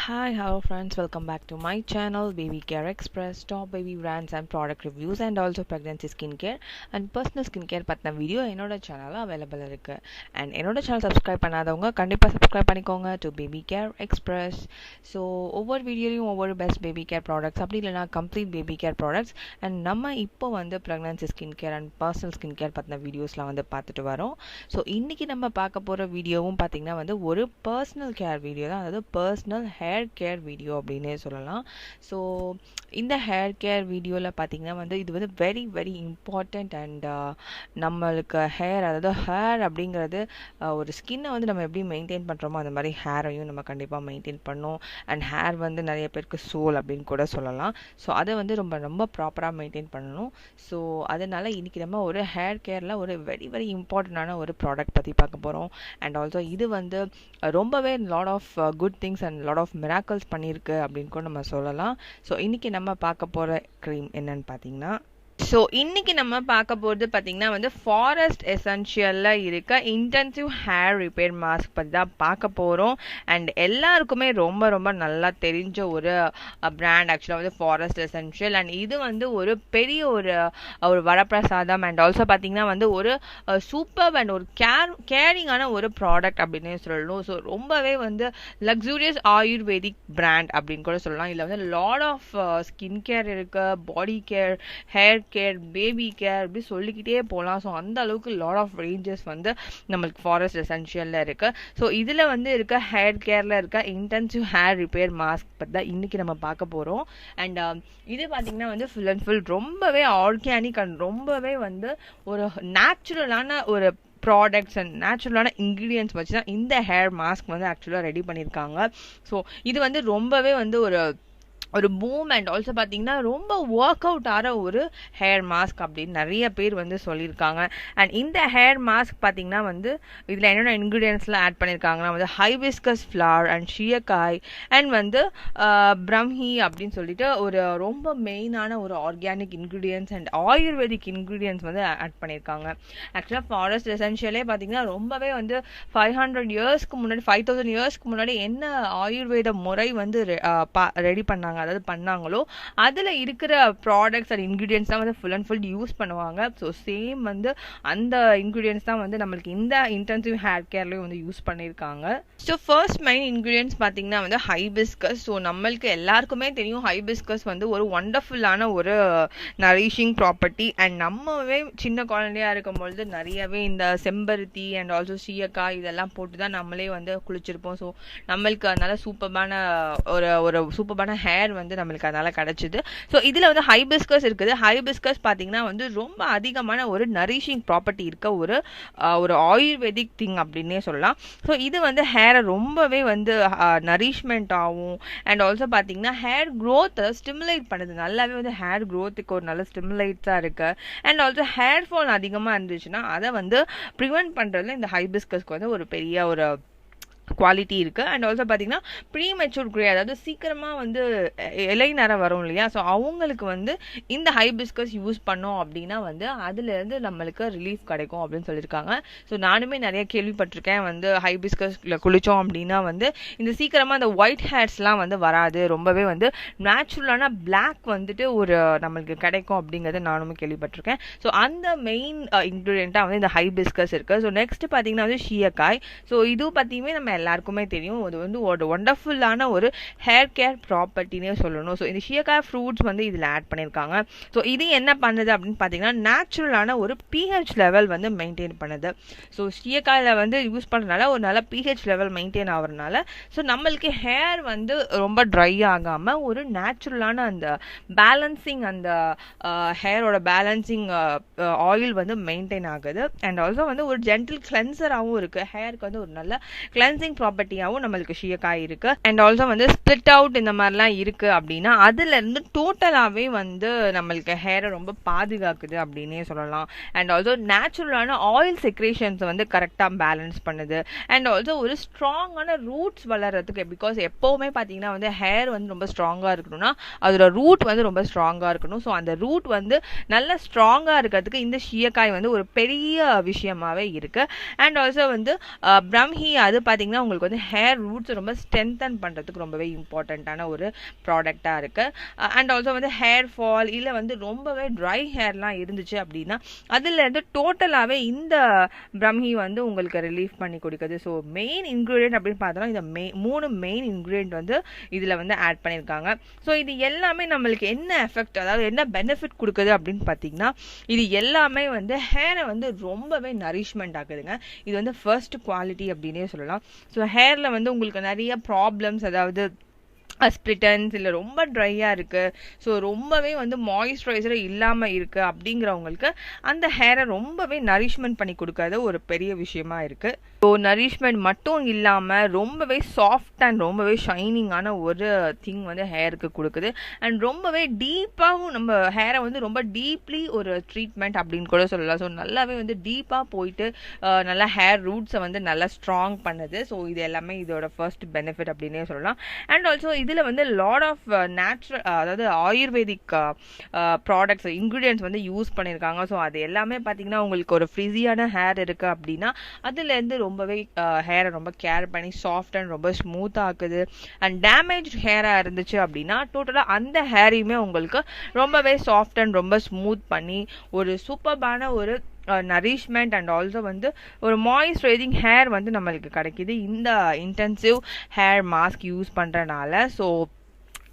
Hi, hello friends, welcome back to my channel Baby Care Express, top baby brands and product reviews and also pregnancy skincare and personal skincare பத்தின video என்னோட சேனல்ல available இருக்கு. and என்னோட channel subscribe பண்ணாதவங்க கண்டிப்பா subscribe பண்ணிக்கோங்க to Baby Care Express. so ஒவ்வொரு வீடியோலயும் ஒவ்வொரு பெஸ்ட் பேபி கேர் ப்ராடக்ட்ஸ் அப்படி இல்லைனா complete baby care products and நம்ம இப்போ வந்து pregnancy skincare and personal skincare பத்தின வீடியோஸ்லாம் வந்து பார்த்துட்டு வரோம். ஸோ இன்னைக்கு நம்ம பார்க்க போற வீடியோவும் பார்த்தீங்கன்னா வந்து ஒரு பர்சனல் கேர் வீடியோ தான், அதாவது பர்சனல் ஹேர் கேர் வீடியோ அப்படின்னே சொல்லலாம். ஸோ இந்த ஹேர் கேர் வீடியோவில் பார்த்தீங்கன்னா வந்து இது வந்து வெரி வெரி இம்பார்ட்டண்ட் அண்ட் நம்மளுக்கு ஹேர், அதாவது ஹேர் அப்படிங்கிறது ஒரு ஸ்கின்னை வந்து நம்ம எப்படி மெயின்டைன் பண்ணுறோமோ அந்த மாதிரி ஹேரையும் நம்ம கண்டிப்பாக மெயின்டைன் பண்ணோம். அண்ட் ஹேர் வந்து நிறைய பேருக்கு சோல் அப்படின்னு கூட சொல்லலாம். ஸோ அதை வந்து ரொம்ப ரொம்ப ப்ராப்பராக மெயின்டைன் பண்ணணும். ஸோ அதனால் இன்றைக்கி நம்ம ஒரு ஹேர் கேரில் ஒரு வெரி வெரி இம்பார்ட்டண்டான ஒரு ப்ராடக்ட் பற்றி பார்க்க போகிறோம். அண்ட் ஆல்சோ இது வந்து ரொம்பவே lot of good things and lot of miracles பண்ணியிருக்கு அப்படின்னு கூட நம்ம சொல்லலாம். ஸோ இன்றைக்கி நம்ம பார்க்க போகிற க்ரீம் என்னன்னு பார்த்தீங்கன்னா, ஸோ இன்னைக்கு நம்ம பார்க்க போகிறது பார்த்தீங்கன்னா வந்து ஃபாரஸ்ட் எசென்ஷியலில் இருக்க இன்டென்சிவ் ஹேர் ரிப்பேர் மாஸ்க் பற்றி தான் பார்க்க போகிறோம். அண்ட் எல்லாருக்குமே ரொம்ப ரொம்ப நல்லா தெரிஞ்ச ஒரு பிராண்ட் ஆக்சுவலாக வந்து ஃபாரஸ்ட் எசென்ஷியல். அண்ட் இது வந்து ஒரு பெரிய ஒரு வரப்பிரசாதம் அண்ட் ஆல்சோ பார்த்தீங்கன்னா வந்து ஒரு சூப்பர் அண்ட் ஒரு கேரிங்கான ஒரு ப்ராடக்ட் அப்படின்னு சொல்லணும். ஸோ ரொம்பவே வந்து லக்ஸூரியஸ் ஆயுர்வேதிக் பிராண்ட் அப்படின்னு கூட சொல்லலாம். இதில் வந்து லாட் ஆஃப் ஸ்கின் கேர் இருக்கு, பாடி care, hair care, baby care அப்படி சொல்லிக்கிட்டே போகலாம். ஸோ அந்த அளவுக்கு லாட் ஆஃப் ரேஞ்சஸ் வந்து நம்மளுக்கு ஃபாரஸ்ட் எசென்ஷியலில் இருக்கு. ஸோ இதில் வந்து இருக்க ஹேர் கேரில் இருக்க இன்டென்சிவ் ஹேர் ரிப்பேர் மாஸ்க் பற்றி தான் இன்றைக்கி நம்ம பார்க்க போகிறோம். அண்ட் இது பார்த்திங்கன்னா வந்து ஃபுல் அண்ட் ஃபுல் ரொம்பவே ஆர்கானிக் அண்ட் ரொம்பவே வந்து ஒரு நேச்சுரலான ஒரு ப்ராடக்ட்ஸ் அண்ட் நேச்சுரலான இன்க்ரீடியன்ட்ஸ் வச்சு தான் இந்த ஹேர் மாஸ்க் வந்து ஆக்சுவலாக ரெடி பண்ணியிருக்காங்க. ஸோ இது வந்து ரொம்பவே வந்து ஒரு பூம் அண்ட் ஆல்சோ பார்த்தீங்கன்னா ரொம்ப ஒர்க் அவுட் ஆகிற ஒரு ஹேர் மாஸ்க் அப்படின்னு நிறைய பேர் வந்து சொல்லியிருக்காங்க. அண்ட் இந்த ஹேர் மாஸ்க் பார்த்தீங்கன்னா வந்து இதில் என்னென்ன இன்க்ரீடியன்ஸ்லாம் ஆட் பண்ணியிருக்காங்கன்னா வந்து ஹைபிஸ்கஸ் ஃப்ளவர் அண்ட் ஷியக்காய் அண்ட் வந்து பிரம்ஹி அப்படின்னு சொல்லிட்டு ஒரு ரொம்ப மெயினான ஒரு organic ingredients and ayurvedic ingredients வந்து ஆட் பண்ணியிருக்காங்க. ஆக்சுவலாக ஃபாரஸ்ட் எசென்ஷியலே பார்த்தீங்கன்னா ரொம்பவே வந்து 500 இயர்ஸ்க்கு முன்னாடி 5000 இயர்ஸ்க்கு முன்னாடி என்ன ஆயுர்வேத முறை வந்து ரெடி பண்ணாங்க, அதாவது பண்ணாங்களோ அதில் இருக்கிற ப்ராடக்ட்ஸ் அண்ட் இன்க்ரீடியன்ஸ் தான் வந்து ஃபுல் அண்ட் ஃபுல் யூஸ் பண்ணுவாங்க. ஸோ சேம் வந்து அந்த இன்க்ரீடியன்ஸ் தான் வந்து நம்மளுக்கு இந்த இன்டென்சிவ் ஹேர் கேர்லேயும் வந்து யூஸ் பண்ணியிருக்காங்க. ஸோ ஃபர்ஸ்ட் மெயின் இன்க்ரீடியன்ஸ் பார்த்தீங்கன்னா வந்து ஹைபிஸ்கஸ். ஸோ நம்மளுக்கு எல்லாருக்குமே தெரியும் ஹைபிஸ்கஸ் வந்து ஒரு ஒண்டர்ஃபுல்லான ஒரு நரிஷிங் ப்ராப்பர்ட்டி. அண்ட் நம்மவே சின்ன குழந்தையா இருக்கும் பொழுது நிறையவே இந்த செம்பருத்தி அண்ட் ஆல்சோ சீயக்காய் இதெல்லாம் போட்டு தான் நம்மளே வந்து குளிச்சிருப்போம். ஸோ நம்மளுக்கு அதனால ஒரு சூப்பரான ஹேர் வந்து நம்மளுக்கு அதனால கிடைச்சிது. ஸோ இதில் வந்து ஹைபிஸ்கஸ் இருக்குது. ஹைபிஸ்கஸ் பார்த்தீங்கன்னா வந்து ரொம்ப அதிகமான ஒரு நரிஷிங் ப்ராப்பர்ட்டி இருக்க ஒரு ஆயுர்வேதிக் திங் அப்படின்னே சொல்லலாம். ஸோ இது வந்து ஹேரை ரொம்பவே வந்து நரிஷ்மெண்ட் ஆகும் அண்ட் ஆல்சோ பார்த்தீங்கன்னா ஹேர் க்ரோத்தை ஸ்டிமுலேட் பண்ணுது. நல்லாவே வந்து ஹேர் க்ரோத்துக்கு ஒரு நல்ல ஸ்டிமுலேட்ஸாக இருக்கு. அண்ட் ஆல்சோ ஹேர் ஃபால் அதிகமாக இருந்துச்சுன்னா அதை வந்து ப்ரிவென்ட் பண்ணுறதுல இந்த ஹைபிஸ்கஸ்க்கு வந்து ஒரு பெரிய ஒரு குவாலிட்டி இருக்குது. அண்ட் ஆல்சோ பார்த்தீங்கன்னா ப்ரீமெச்சூர் க்ரே, அதாவது சீக்கிரமாக வந்து இலை நேரம் வரும் இல்லையா, ஸோ அவங்களுக்கு வந்து இந்த ஹைபிஸ்கஸ் யூஸ் பண்ணோம் அப்படின்னா வந்து அதுலேருந்து நம்மளுக்கு ரிலீஃப் கிடைக்கும் அப்படின்னு சொல்லியிருக்காங்க. ஸோ நானுமே நிறைய கேள்விப்பட்டிருக்கேன் வந்து ஹைபிஸ்கஸில் குளித்தோம் அப்படின்னா வந்து இந்த சீக்கிரமாக அந்த ஒயிட் ஹேர்ஸ்லாம் வந்து வராது, ரொம்பவே வந்து நேச்சுரலான பிளாக் வந்துட்டு ஒரு நம்மளுக்கு கிடைக்கும் அப்படிங்கிறத நானுமே கேள்விப்பட்டிருக்கேன். ஸோ அந்த மெயின் இன்க்ரீடியண்ட்டாக வந்து இந்த ஹைபிஸ்கஸ் இருக்குது. ஸோ நெக்ஸ்ட் பார்த்தீங்கன்னா வந்து ஷியக்காய். ஸோ இது பற்றியுமே நம்ம எல்லாருக்குமே தெரியும், அது வந்து ஒரு ஒண்டர்ஃபுல்லான ஒரு ஹேர் கேர் ப்ராப்பர்ட்டினே சொல்லணும். ஸோ இந்த ஷியக்காய் ஃப்ரூட்ஸ் வந்து இதில் ஆட் பண்ணியிருக்காங்க. ஸோ இது என்ன பண்ணுது அப்படின்னு பார்த்தீங்கன்னா நேச்சுரலான ஒரு pH லெவல் வந்து மெயின்டைன் பண்ணுது. ஸோ ஷியக்காயில் வந்து யூஸ் பண்ணுறதுனால ஒரு நல்ல pH லெவல் மெயின்டைன் ஆகிறதுனால ஸோ நம்மளுக்கு ஹேர் வந்து ரொம்ப ட்ரை ஆகாமல் ஒரு நேச்சுரலான அந்த பேலன்சிங், அந்த ஹேரோட பேலன்சிங் ஆயில் வந்து மெயின்டைன் ஆகுது. அண்ட் ஆல்சோ வந்து ஒரு ஜென்டில் கிளென்சராகவும் இருக்குது. ஹேருக்கு வந்து ஒரு நல்ல கிளென்சிங் ப்ராப்பர்ட்டியாகவும் நம்மளுக்கு ஷியக்காய் இருக்கு. அண்ட் ஆல்சோ வந்து ஸ்பிளிட் அவுட் இந்த மாதிரிலாம் இருக்கு அப்படின்னா அதுல இருந்து டோட்டலாகவே வந்து நம்மளுக்கு ஹேரை ரொம்ப பாதுகாக்குது அப்படின்னே சொல்லலாம். அண்ட் ஆல்சோ நேச்சுரலான ஆயில் செக்ரேஷன்ஸ் வந்து கரெக்டாக பேலன்ஸ் பண்ணுது. அண்ட் ஆல்சோ ஒரு ஸ்ட்ராங்கான ரூட்ஸ் வளர்றதுக்கு, பிகாஸ் எப்போவுமே பார்த்தீங்கன்னா வந்து ஹேர் வந்து ரொம்ப ஸ்ட்ராங்காக இருக்கணும்னா அதோட ரூட் வந்து ரொம்ப ஸ்ட்ராங்காக இருக்கணும். ஸோ அந்த ரூட் வந்து நல்லா ஸ்ட்ராங்காக இருக்கிறதுக்கு இந்த ஷியக்காய் வந்து ஒரு பெரிய விஷயமாவே இருக்கு. அண்ட் ஆல்சோ வந்து பிரம்ஹி அது பார்த்தீங்கன்னா பார்த்தீங்கன்னா உங்களுக்கு வந்து ஹேர் ரூட்ஸ் ரொம்ப ஸ்ட்ரென்தன் பண்ணுறதுக்கு ரொம்பவே இம்பார்ட்டண்ட்டான ஒரு ப்ராடக்டாக இருக்குது. அண்ட் ஆல்சோ வந்து ஹேர் ஃபால் இல்லை வந்து ரொம்பவே ட்ரை ஹேர்லாம் இருந்துச்சு அப்படின்னா அதுலேருந்து டோட்டலாகவே இந்த பிரம்மி வந்து உங்களுக்கு ரிலீஃப் பண்ணி கொடுக்குது. ஸோ மெயின் இன்க்ரீடியன்ட் அப்படின்னு பார்த்தோம்னா இந்த 3 மெயின் இன்க்ரீடியன்ட் வந்து இதில் வந்து ஆட் பண்ணியிருக்காங்க. ஸோ இது எல்லாமே நம்மளுக்கு என்ன எஃபெக்ட், அதாவது என்ன பெனிஃபிட் கொடுக்குது அப்படின்னு பார்த்தீங்கன்னா இது எல்லாமே வந்து ஹேரை வந்து ரொம்பவே நரிஷ்மெண்ட் ஆகுதுங்க. இது வந்து ஃபர்ஸ்ட் குவாலிட்டி அப்படின்னே சொல்லலாம். ஸோ ஹேரில் வந்து உங்களுக்கு நிறைய ப்ராப்ளம்ஸ், அதாவது ஸ்ப்ளிட்டன்ஸ் இல்லை ரொம்ப ட்ரையாக இருக்குது, ஸோ ரொம்பவே வந்து மாய்ஸ்சரைசரே இல்லாமல் இருக்குது அப்படிங்கிறவங்களுக்கு அந்த ஹேரை ரொம்பவே நரிஷ்மெண்ட் பண்ணி கொடுக்காத ஒரு பெரிய விஷயமா இருக்குது. ஸோ நரிஷ்மெண்ட் மட்டும் இல்லாமல் ரொம்பவே சாஃப்ட் அண்ட் ரொம்பவே ஷைனிங்கான ஒரு திங் வந்து ஹேருக்கு கொடுக்குது. அண்ட் ரொம்பவே டீப்பாகவும் நம்ம ஹேரை வந்து ரொம்ப டீப்லி ஒரு ட்ரீட்மெண்ட் அப்படின்னு கூட சொல்லலாம். ஸோ நல்லாவே வந்து டீப்பாக போயிட்டு நல்லா ஹேர் ரூட்ஸை வந்து நல்லா ஸ்ட்ராங் பண்ணுது. ஸோ இது எல்லாமே இதோட ஃபர்ஸ்ட் பெனிஃபிட் அப்படின்னே சொல்லலாம். அண்ட் ஆல்சோ இதில் வந்து லாட் ஆஃப் நேச்சுரல், அதாவது ஆயுர்வேதிக் ப்ராடக்ட்ஸ் இன்க்ரீடியன்ட்ஸ் வந்து யூஸ் பண்ணியிருக்காங்க. ஸோ அது எல்லாமே பார்த்தீங்கன்னா உங்களுக்கு ஒரு ஃப்ரிஸியான ஹேர் இருக்குது அப்படின்னா அதுலேருந்து ரொம்பவே ஹேரை ரொம்ப கேர் பண்ணி சாஃப்ட் அண்ட் ரொம்ப ஸ்மூத்தாக ஆக்குது. அண்ட் டேமேஜ் ஹேராக இருந்துச்சு அப்படின்னா டோட்டலாக அந்த ஹேரையுமே உங்களுக்கு ரொம்பவே சாஃப்ட் அண்ட் ரொம்ப ஸ்மூத் பண்ணி ஒரு சூப்பர்பான ஒரு நரிஷ்மெண்ட் அண்ட் ஆல்சோ வந்து ஒரு மாய்ஸ்சரைசிங் ஹேர் வந்து நம்மளுக்கு கிடைக்கிது இந்த இன்டென்சிவ் ஹேர் மாஸ்க் யூஸ் பண்ணுறனால. ஸோ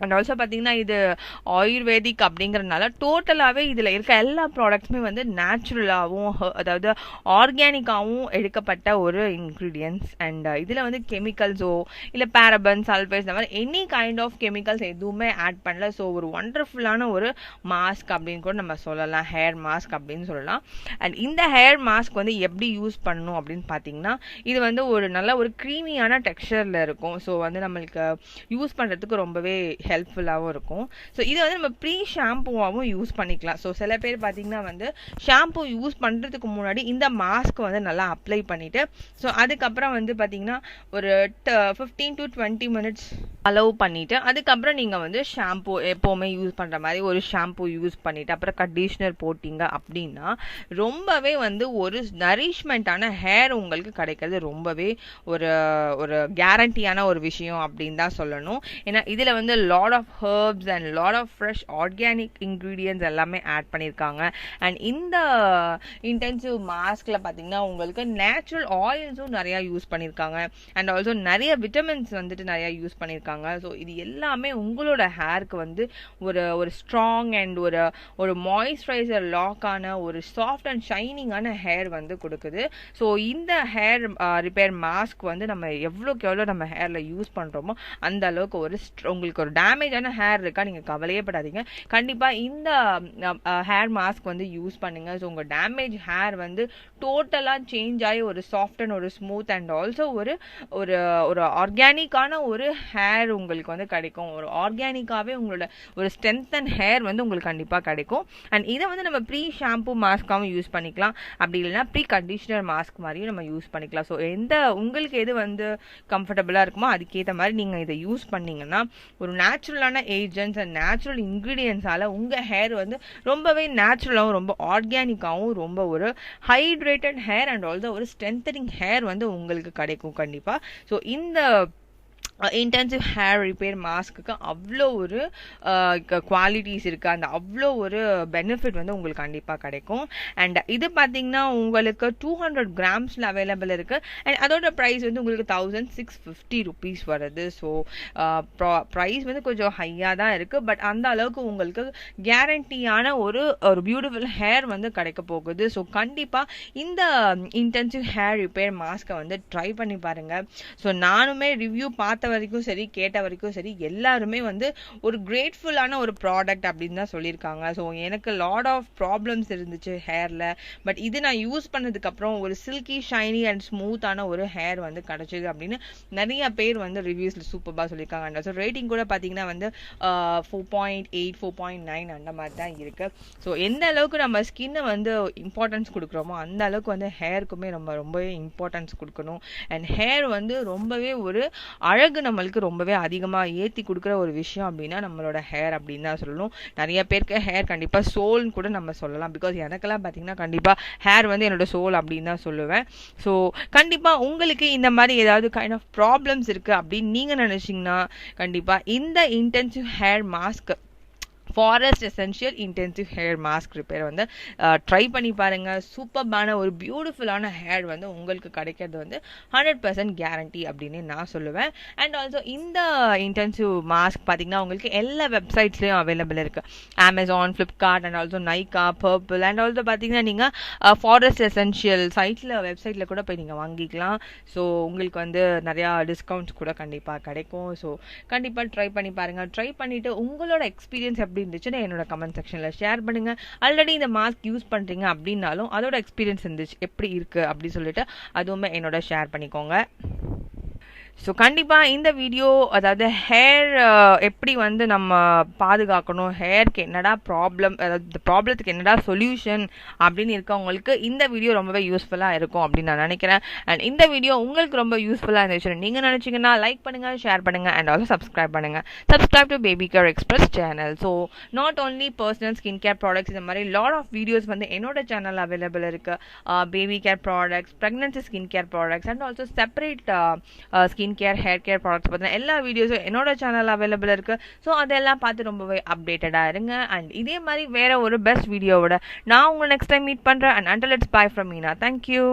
அண்ட் ஆல்சோ பார்த்தீங்கன்னா இது ஆயுர்வேதிக் அப்படிங்கிறதுனால டோட்டலாகவே இதில் இருக்க எல்லா ப்ராடக்ட்ஸுமே வந்து நேச்சுரலாகவும் அதாவது ஆர்கானிக்காகவும் எடுக்கப்பட்ட ஒரு இன்க்ரீடியன்ட்ஸ். அண்ட் இதில் வந்து கெமிக்கல்ஸோ இல்லை பேரபன், சல்ஃபேட்ஸ் இந்த மாதிரி எனி கைண்ட் ஆஃப் கெமிக்கல்ஸ் எதுவுமே ஆட் பண்ணல. ஸோ ஒரு ஒண்டர்ஃபுல்லான ஒரு மாஸ்க் அப்படின்னு கூட நம்ம சொல்லலாம், ஹேர் மாஸ்க் அப்படின்னு சொல்லலாம். அண்ட் இந்த ஹேர் மாஸ்க் வந்து எப்படி யூஸ் பண்ணணும் அப்படின்னு பார்த்தீங்கன்னா இது வந்து ஒரு நல்ல ஒரு க்ரீமியான டெக்ஸ்சரில் இருக்கும். ஸோ வந்து நம்மளுக்கு யூஸ் பண்ணுறதுக்கு ரொம்பவே ஹெல்ப்ஃபுல்லாகவும் இருக்கும். ஸோ இதை வந்து நம்ம ப்ரீ ஷாம்புவாகவும் யூஸ் பண்ணிக்கலாம். ஸோ சில பேர் பார்த்தீங்கன்னா வந்து ஷாம்பு யூஸ் பண்ணுறதுக்கு முன்னாடி இந்த மாஸ்க் வந்து நல்லா அப்ளை பண்ணிவிட்டு ஸோ அதுக்கப்புறம் வந்து பார்த்தீங்கன்னா ஒரு 15 to 20 minutes அலோவ் பண்ணிவிட்டு அதுக்கப்புறம் நீங்கள் வந்து ஷாம்பு எப்போவுமே யூஸ் பண்ணுற மாதிரி ஒரு ஷாம்பு யூஸ் பண்ணிவிட்டு அப்புறம் கண்டிஷ்னர் போட்டிங்க அப்படின்னா ரொம்பவே வந்து ஒரு நரிஷ்மெண்ட்டான ஹேர் உங்களுக்கு கிடைக்கிறது ரொம்பவே ஒரு ஒரு கேரண்டியான ஒரு விஷயம் அப்படின்னு தான் சொல்லணும். ஏன்னா இதில் வந்து lot of herbs and lot of fresh organic ingredients எல்லாமே ஆட் பண்ணியிருக்காங்க. அண்ட் இந்த இன்டென்சிவ் மாஸ்கில் பார்த்தீங்கன்னா உங்களுக்கு நேச்சுரல் ஆயில்ஸும் நிறையா யூஸ் பண்ணியிருக்காங்க. அண்ட் ஆல்சோ நிறைய விட்டமின்ஸ் வந்துட்டு நிறையா யூஸ் பண்ணியிருக்காங்க. ஸோ இது எல்லாமே உங்களோட ஹேருக்கு வந்து ஒரு ஒரு ஸ்ட்ராங் அண்ட் ஒரு ஒரு மாய்ஸ்சரைசர் லாக்கான ஒரு சாஃப்ட் அண்ட் ஷைனிங்கான ஹேர் வந்து கொடுக்குது. ஸோ இந்த ஹேர் ரிப்பேர் மாஸ்க் வந்து நம்ம எவ்வளோக்கு எவ்வளோ நம்ம ஹேரில் யூஸ் பண்ணுறோமோ அந்த அளவுக்கு ஒரு உங்களுக்கு ஒரு டேமேஜான ஹேர் இருக்கா நீங்கள் கவலையே படாதீங்க, கண்டிப்பாக இந்த ஹேர் மாஸ்க் வந்து யூஸ் பண்ணுங்க. ஸோ உங்கள் டேமேஜ் ஹேர் வந்து டோட்டலாக சேஞ்ச் ஆகி ஒரு சாஃப்ட் அண்ட் ஒரு ஸ்மூத் அண்ட் ஆல்சோ ஒரு ஒரு ஒரு ஆர்கானிக்கான ஒரு ஹேர் உங்களுக்கு வந்து கிடைக்கும். ஒரு ஆர்கானிக்காகவே உங்களோட ஒரு ஸ்ட்ரென்த் அண்ட் ஹேர் வந்து உங்களுக்கு கண்டிப்பாக கிடைக்கும். அண்ட் இதை வந்து நம்ம ப்ரீ ஷாம்பு மாஸ்க்காகவும் யூஸ் பண்ணிக்கலாம், அப்படி இல்லைன்னா ப்ரீ கண்டிஷனர் மாஸ்க் மாதிரியும் நம்ம யூஸ் பண்ணிக்கலாம். ஸோ உங்களுக்கு எது வந்து கம்ஃபர்டபுளாக இருக்குமோ அதுக்கேற்ற மாதிரி நீங்கள் இதை யூஸ் பண்ணிங்கன்னா ஒரு நேச்சுரலான ஏஜென்ட்ஸ் அண்ட் நேச்சுரல் இன்க்ரீடியன்ஸால் உங்கள் ஹேர் வந்து ரொம்பவே நேச்சுரலாகவும் ரொம்ப ஆர்கானிக்காகவும் ரொம்ப ஒரு ஹைட்ரேட்டட் ஹேர் அண்ட் ஆல்சோ ஒரு ஸ்ட்ரென்தனிங் ஹேர் வந்து உங்களுக்கு கிடைக்கும் கண்டிப்பாக. ஸோ இந்த இன்டென்சிவ் ஹேர் ரிப்பேர் மாஸ்க்கு அவ்வளோ ஒரு குவாலிட்டிஸ் இருக்குது, அந்த அவ்வளோ ஒரு பெனிஃபிட் வந்து உங்களுக்கு கண்டிப்பாக கிடைக்கும். அண்ட் இது பார்த்தீங்கன்னா உங்களுக்கு 200 grams அவைலபிள் இருக்குது. அண்ட் அதோட ப்ரைஸ் வந்து உங்களுக்கு 1650 rupees வருது. ஸோ ப்ரைஸ் வந்து கொஞ்சம் ஹையாக தான் இருக்குது, பட் அந்த அளவுக்கு உங்களுக்கு கேரண்டியான ஒரு ஒரு பியூட்டிஃபுல் ஹேர் வந்து கிடைக்க போகுது. ஸோ கண்டிப்பாக இந்த இன்டென்சிவ் ஹேர் ரிப்பேர் மாஸ்க்கை வந்து ட்ரை பண்ணி பாருங்கள். ஸோ நானுமே ரிவ்யூ பார்த்த வரைக்கும் சரி கேட்ட வரைக்கும் சரி எல்லாருமே வந்து ஒரு கிரேட்ஃபுல்லான ஒரு ப்ராடக்ட் அப்படின்னு தான் சொல்லியிருக்காங்க. ஸோ எனக்கு லாட் ஆஃப் ப்ராப்ளம்ஸ் இருந்துச்சு ஹேரில், பட் இது நான் யூஸ் பண்ணதுக்கப்புறம் ஒரு சில்கி ஷைனி அண்ட் ஸ்மூத்தான ஒரு ஹேர் வந்து கிடச்சிது அப்படின்னு நிறைய பேர் வந்து ரிவ்யூஸில் சூப்பராக சொல்லியிருக்காங்க. அண்ட் ஸோ ரேட்டிங் கூட பார்த்தீங்கன்னா வந்து 4.8 4.9 அந்த மாதிரி தான் இருக்குது. ஸோ எந்த அளவுக்கு நம்ம ஸ்கின்னை வந்து இம்பார்ட்டன்ஸ் கொடுக்குறோமோ அந்த அளவுக்கு வந்து ஹேருக்குமே ரொம்பவே இம்பார்ட்டன்ஸ் கொடுக்கணும். அண்ட் ஹேர் வந்து ரொம்பவே ஒரு அழகு அழகு நம்மளுக்கு ரொம்பவே அதிகமாக ஏற்றி கொடுக்குற ஒரு விஷயம் அப்படின்னா நம்மளோட ஹேர் அப்படின்னு தான் சொல்லணும். நிறைய பேருக்கு ஹேர் கண்டிப்பாக சோல்னு கூட நம்ம சொல்லலாம். பிகாஸ் எனக்கெல்லாம் பார்த்தீங்கன்னா கண்டிப்பாக ஹேர் வந்து என்னோட சோல் அப்படின்னு தான் சொல்லுவேன். ஸோ கண்டிப்பாக உங்களுக்கு இந்த மாதிரி ஏதாவது கைண்ட் ஆஃப் ப்ராப்ளம்ஸ் இருக்குது அப்படின்னு நீங்கள் நினச்சிங்கன்னா கண்டிப்பாக இந்த intensive hair mask forest essential intensive hair mask repair வந்து ட்ரை பண்ணி பாருங்கள். சூப்பர்பான ஒரு பியூட்டிஃபுல்லான ஹேர் வந்து உங்களுக்கு கிடைக்கிறது வந்து 100% கேரண்டி அப்படின்னு நான் சொல்லுவேன். அண்ட் ஆல்சோ இந்த இன்டென்சிவ் மாஸ்க் பார்த்தீங்கன்னா உங்களுக்கு எல்லா வெப்சைட்ஸ்லேயும் அவைலபிள் இருக்குது. Amazon, Flipkart and also Nykaa, purple and also பார்த்தீங்கன்னா நீங்கள் ஃபாரஸ்ட் எசென்ஷியல் வெப்சைட்டில் கூட போய் நீங்கள் வாங்கிக்கலாம். ஸோ உங்களுக்கு வந்து நிறையா டிஸ்கவுண்ட்ஸ் கூட கண்டிப்பாக கிடைக்கும். ஸோ கண்டிப்பாக ட்ரை பண்ணி பாருங்கள். ட்ரை பண்ணிவிட்டு உங்களோட எக்ஸ்பீரியன்ஸ் எப்படி இருந்துச்சுன்னு என்னோட கமெண்ட் செக்ஷனில் ஷேர் பண்ணுங்க. ஆல்ரெடி இந்த மாஸ்க் யூஸ் பண்ணுறீங்க அப்படின்னாலும் அதோட எக்ஸ்பீரியன்ஸ் இருந்துச்சு எப்படி இருக்குது அப்படின்னு சொல்லிட்டு அதுவுமே என்னோட ஷேர் பண்ணிக்கோங்க. ஸோ கண்டிப்பாக இந்த வீடியோ அதாவது ஹேர் எப்படி வந்து நம்ம பாதுகாக்கணும், ஹேருக்கு என்னடா ப்ராப்ளம், அதாவது இந்த ப்ராப்ளத்துக்கு என்னடா சொல்யூஷன் அப்படின்னு இருக்கவங்களுக்கு இந்த வீடியோ ரொம்பவே யூஸ்ஃபுல்லாக இருக்கும் அப்படின்னு நான் நினைக்கிறேன். அண்ட் இந்த வீடியோ உங்களுக்கு ரொம்ப யூஸ்ஃபுல்லாக இருந்துச்சுன்னு நீங்கள் நினச்சிங்கன்னா லைக் பண்ணுங்கள், ஷேர் பண்ணுங்கள் அண்ட் ஆல்சோ சப்ஸ்கிரைப் பண்ணுங்கள். Subscribe to baby care express channel. So not only personal skin care products, இந்த மாதிரி லாட் ஆஃப் வீடியோஸ் வந்து என்னோட சேனல் அவைலபிள் இருக்குது. Baby care products, pregnancy skin care products and also separate skin care, hair care products பார்த்தீங்கன்னா எல்லா வீடியோஸும் என்னோட channel available இருக்குது. ஸோ அதெல்லாம் பார்த்து ரொம்பவே அப்டேட்டடாக இருங்க. அண்ட் இதே மாதிரி வேற ஒரு பெஸ்ட் வீடியோவோட நான் உங்களை நெக்ஸ்ட் டைம் மீட் பண்ணுறேன். And until it's bye from Meena. Thank you.